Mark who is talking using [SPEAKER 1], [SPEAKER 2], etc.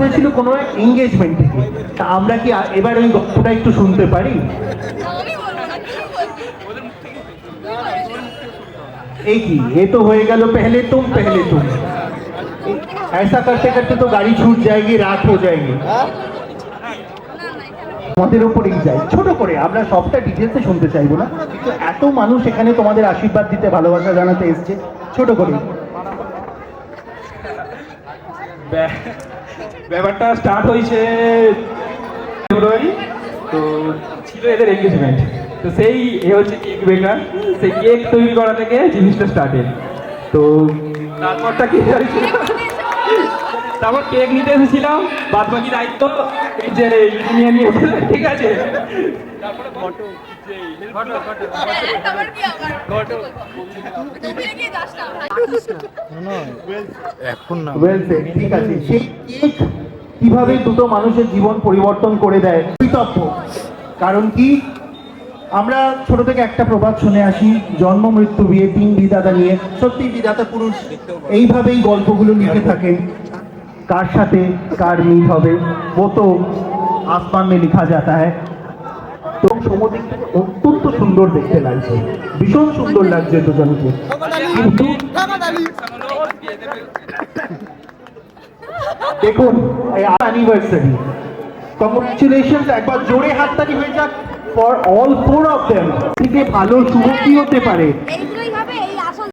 [SPEAKER 1] হয়েছিল কোনো এঙ্গেজমেন্ট থেকে। তা আমরা কি এবার ওই গল্পটা একটু শুনতে পারি? এই কি, এ তো হয়ে গেল পেহলে তুম পেহলে তুম। ऐसा करते करते तो गाड़ी छूट जाएगी, रात हो जाएगी। তোমাদের উপরেই যাই ছোট করে, আমরা সবটা ডিটেলসে শুনতে চাইবো না, কিন্তু এত মানুষ এখানে তোমাদের আশীর্বাদ দিতে, ভালোবাসা জানাতে এসছে, ছোট করে।
[SPEAKER 2] ব্যাপারটা স্টার্ট হয়েছে ফেব্রুয়ারি, তো ছিল এদের এঙ্গেজমেন্ট। তো সেই হচ্ছে কেক বেকার, সেই কেক তৈরি করা থেকে জিনিসটা স্টার্টেড। তো তারপরটা কি হয়েছিল, তারপর কেক নিতে এসেছিলাম, বাদ বাকি দায়িত্ব এই যে নিয়ে নিয়েছিল, ঠিক আছে।
[SPEAKER 1] এখন না ঠিক আছে, সেই কেক কিভাবে দুটো মানুষের জীবন পরিবর্তন করে দেয় কর্তব্য। কারণ কি, আমরা ছোট থেকে একটা প্রবাদ শুনে আসি, জন্ম মৃত্যু বিয়ে তিন বিধাতা নিয়ে। সত্যি বিধাতা পুরুষ এইভাবেই গল্পগুলো লিখে থাকেন, কার সাথে কার মিল হবে ও তো আসমান মে লিখা যাতা হ্যায়। তো সমুদ্র অত্যন্ত সুন্দর দেখতে লাগছে, ভীষণ সুন্দর লাগছে দুজনকে, কিন্তু দেখুন অ্যানিভার্সারি, কংগ্রেচুলেশনস, একবার জোরে হাততালি হয়ে যাক for all four of them. থেকে ভালো শুভ কি হতে পারে?